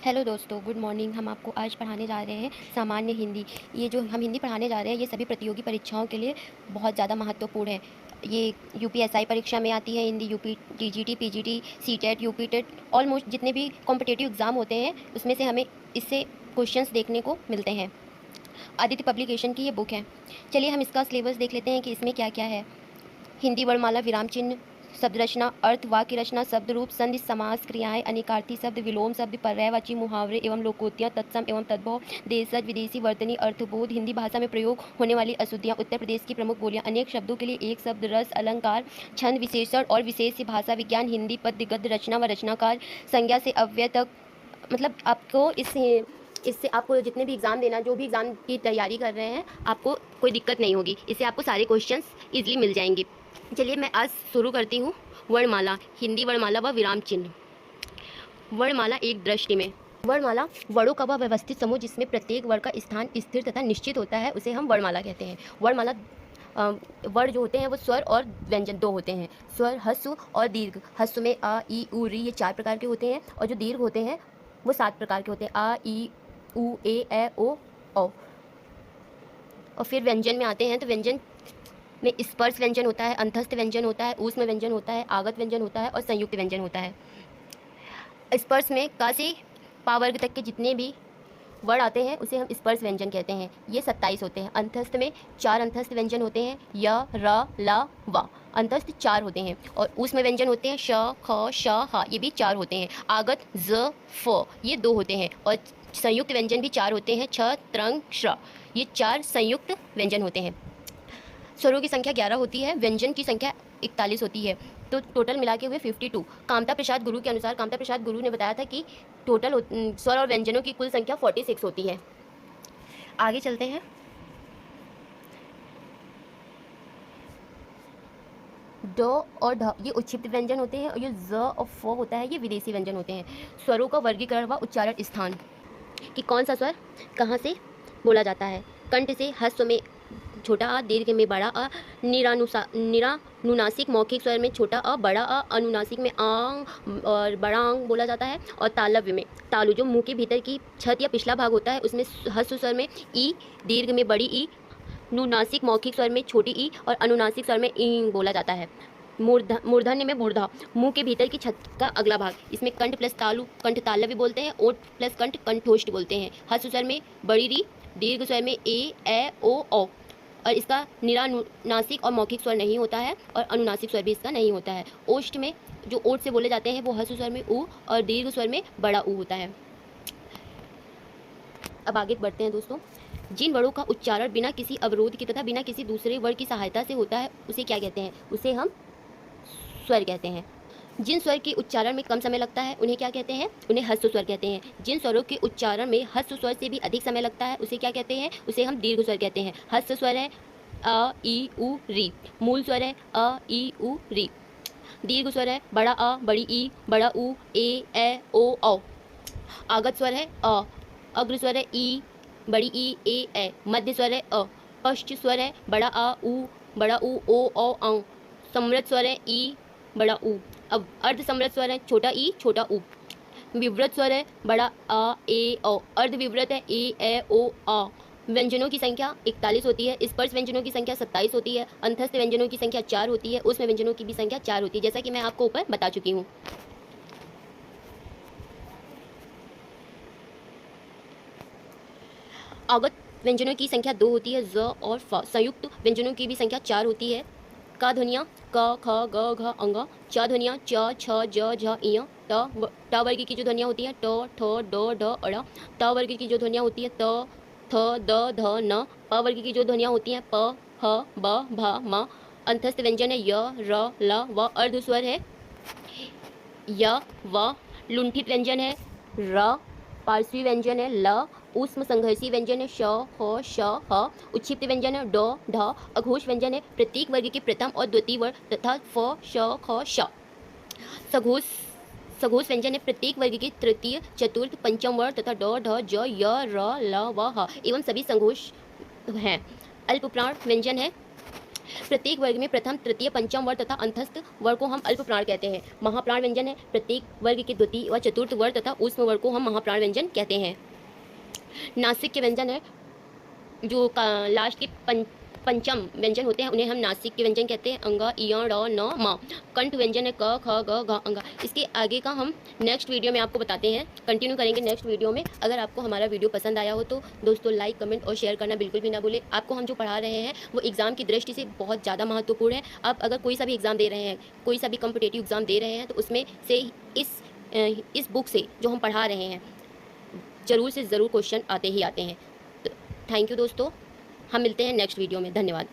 Hello दोस्तों, good morning. हम आपको आज पढ़ाने जा रहे हैं सामान्य हिंदी। ये जो हम हिंदी पढ़ाने जा रहे हैं ये सभी प्रतियोगी परीक्षाओं के लिए बहुत ज़्यादा महत्वपूर्ण है। ये यूपीएसआई परीक्षा में आती है Hindi, UP TGT, PGT, CTET, UPTET, almost जितने भी कॉम्पिटिटिव एग्ज़ाम होते हैं उसमें से हमें इससे क्वेश्चंस देखने को मिलते हैं। आदित्य पब्लिकेशन की ये बुक है। चलिए हम इसका सिलेबस देख लेते हैं कि इसमें क्या क्या है। हिंदी वर्णमाला, विराम चिन्ह, शब्द रचना, अर्थ, वाक्य रचना, शब्द रूप, संधि, समास, क्रियाएं, अनिकार्थी शब्द, विलोम शब्द, पर्यायवाची मुहावरे एवं लोकोक्तियाँ, तत्सम एवं तद्भव, देशज, विदेशी, वर्तनी, अर्थबोध, हिंदी भाषा में प्रयोग होने वाली अशुद्धियाँ, उत्तर प्रदेश की प्रमुख बोलियाँ, अनेक शब्दों के लिए एक शब्द, रस, अलंकार, छंद, विशेषण और विशेष, भाषा विज्ञान, हिंदी पद्य गद्य, रचना व रचनाकार, संज्ञा से अव्यय तक। मतलब आपको इससे आपको जितने भी एग्ज़ाम देना, जो भी एग्ज़ाम की तैयारी कर रहे हैं, आपको कोई दिक्कत नहीं होगी। इससे आपको सारे क्वेश्चंस ईजिली मिल जाएंगे। चलिए मैं आज शुरू करती हूँ। वर्णमाला, हिंदी वर्णमाला व विराम चिन्ह। वर्णमाला एक दृष्टि में, वर्णमाला वर्णों का वह व्यवस्थित समूह जिसमें प्रत्येक वर्ण का स्थान स्थिर तथा निश्चित होता है, उसे हम वर्णमाला कहते हैं। वर्णमाला वर्ण जो होते हैं वो स्वर और व्यंजन दो होते हैं। स्वर, ह्रस्व और दीर्घ। ह्रस्व में आ, ई, उ, री, ये 4 प्रकार के होते हैं और जो दीर्घ होते हैं वो 7 प्रकार के होते हैं। आ, ई, उ, ए, ओ, औ। और फिर व्यंजन में आते हैं तो व्यंजन में स्पर्श व्यंजन होता है, अंतस्थ व्यंजन होता है, ऊष्म व्यंजन होता है, आगत व्यंजन होता है और संयुक्त व्यंजन होता है। स्पर्श में का से पा वर्ग तक के जितने भी वर्ण आते हैं उसे हम स्पर्श व्यंजन कहते हैं। ये 27 होते हैं। अंतस्थ में 4 अंतस्थ व्यंजन होते हैं, य, र, ला, वा। अंतस्थ 4 होते हैं। और ऊष्म व्यंजन होते हैं श, ख, श, ह, ये भी 4 होते हैं। आगत ज, फ, ये 2 होते हैं। और संयुक्त व्यंजन भी 4 होते हैं, छ, त्रंग, श्र, ये 4 संयुक्त व्यंजन होते हैं। स्वरों की संख्या 11 होती है, व्यंजन की संख्या 41 होती है, तो टोटल मिला के हुए 52। कामता प्रसाद गुरु के अनुसार, कामता प्रसाद गुरु ने बताया था कि टोटल स्वर और व्यंजनों की कुल संख्या 46 होती है। आगे चलते हैं। ड और ढ ये उच्छिप्त व्यंजन होते हैं और ये ज और फ होता है, ये विदेशी व्यंजन होते हैं। स्वरों का वर्गीकरण व उच्चारण स्थान, कि कौन सा स्वर कहाँ से बोला जाता है। कंठ से ह्रस्व में छोटा आ, दीर्घ में बड़ा आ, निरानुनासिक मौखिक स्वर में छोटा अ, बड़ा अ, अनुनासिक में आंग और बड़ा आंग बोला जाता है। और तालव्य में तालु जो मुंह के भीतर की छत या पिछला भाग होता है उसमें ह्रस्व स्वर में ई, दीर्घ में बड़ी ई, नुनासिक मौखिक स्वर में छोटी ई और अनुनासिक स्वर में ई बोला जाता है। मूर्धन्य में मूर्धा, मुंह के भीतर की छत का अगला भाग। इसमें कंठ प्लस तालु कंठ तालव्य बोलते हैं, ओठ प्लस कंठ कंठोष्ठ बोलते हैं। ह्रस्व स्वर में बड़ी री, दीर्घ स्वर में ए, ओ, औ। और इसका निरानुनासिक और मौखिक स्वर नहीं होता है और अनुनासिक स्वर भी इसका नहीं होता है। ओष्ठ में जो ओठ से बोले जाते हैं वो ह्रस्व स्वर में उ और दीर्घ स्वर में बड़ा उ होता है। अब आगे बढ़ते हैं दोस्तों। जिन वर्णों का उच्चारण बिना किसी अवरोध के तथा बिना किसी दूसरे वर्ण की सहायता से होता है उसे क्या कहते हैं? उसे हम स्वर कहते हैं। जिन स्वर के उच्चारण में कम समय लगता है उन्हें क्या कहते हैं? उन्हें ह्रस्व स्वर कहते हैं। जिन स्वरों के उच्चारण में ह्रस्व स्वर से भी अधिक समय लगता है उसे क्या कहते हैं? उसे हम दीर्घ स्वर कहते हैं। ह्रस्व स्वर है अ, ई, उ, री। मूल स्वर है अ, ई, उ, री। दीर्घ स्वर है बड़ा अ, बड़ी ई, बड़ा उ, ए, ओ, औ। आगत स्वर है अ। अग्र स्वर है ई, बड़ी ई, ए। मध्य स्वर है अ। पश्च स्वर है बड़ा आ, उ, बड़ा उ, ओ, औ। समृद्ध स्वर है ई, बड़ा उ। अब अर्ध समृद्ध स्वर है छोटा ई, छोटा उ। विवृत स्वर है बड़ा आ, ए, ओ। अर्ध विवृत है ए, ओ, आ। व्यंजनों की संख्या 41 होती है। स्पर्श व्यंजनों की संख्या 27 होती है। अंतस्थ व्यंजनों की संख्या 4 होती है। ऊष्म व्यंजनों की भी संख्या 4 होती है, जैसा कि मैं आपको ऊपर बता चुकी हूँ। अवगत व्यंजनों की संख्या 2 होती है, ज और फ। संयुक्त व्यंजनों की भी संख्या 4 होती है। का ध्वनियाँ क, ख, ग, घ, अंग। च ध्वनियाँ च, छ, ज, झ, इय। ट वर्ग की जो ध्वनियाँ होती हैं ट, ठ, ड, ढ, अड़। त वर्ग की जो ध्वनियाँ होती है त, थ, द, ध, न। प वर्ग की जो ध्वनियाँ होती हैं प, ह, ब, भ, म। अंतस्थ व्यंजन है य, र, ल, व। अर्ध स्वर है य, व। लुंठित व्यंजन है र। पार्श्वी व्यंजन है ल। ऊष्म संघर्षी व्यंजन है श, ह, श, ह। उच्छिप्त व्यंजन है ड, ढ। अघोष व्यंजन है प्रत्येक वर्ग के प्रथम और द्वितीय वर्ण तथा फ, श, ख, श। सघोष सघोष व्यंजन है प्रत्येक वर्ग के तृतीय, चतुर्थ, पंचम वर्ण तथा ड, ढ, ज, य, र, ल, व, ह एवं सभी संघोष हैं। अल्पप्राण व्यंजन है प्रत्येक वर्ग में प्रथम, तृतीय, पंचम वर्ग तथा अंतस्थ वर्ग को हम अल्प प्राण कहते हैं। महाप्राण व्यंजन है प्रत्येक वर्ग के द्वितीय व चतुर्थ वर्ग तथा ऊष्म वर्ग को हम महाप्राण व्यंजन कहते हैं। नासिक के व्यंजन है जो लास्ट के पंचम व्यंजन होते हैं उन्हें हम नासिक के व्यंजन कहते हैं। अंगा, इया, ड़, न, म। कंठ व्यंजन है क, ख, ग, घ, अंगा। इसके आगे का हम नेक्स्ट वीडियो में आपको बताते हैं, कंटिन्यू करेंगे नेक्स्ट वीडियो में। अगर आपको हमारा वीडियो पसंद आया हो तो दोस्तों लाइक, कमेंट और शेयर करना बिल्कुल भी ना भूलें। आपको हम जो पढ़ा रहे हैं वो एग्ज़ाम की दृष्टि से बहुत ज़्यादा महत्वपूर्ण है। आप अगर कोई सा भी एग्ज़ाम दे रहे हैं, कोई सा भी कॉम्पिटेटिव एग्ज़ाम दे रहे हैं तो उसमें से इस बुक से जो हम पढ़ा रहे हैं ज़रूर से ज़रूर क्वेश्चन आते ही आते हैं। तो थैंक यू दोस्तों, हम मिलते हैं नेक्स्ट वीडियो में। धन्यवाद।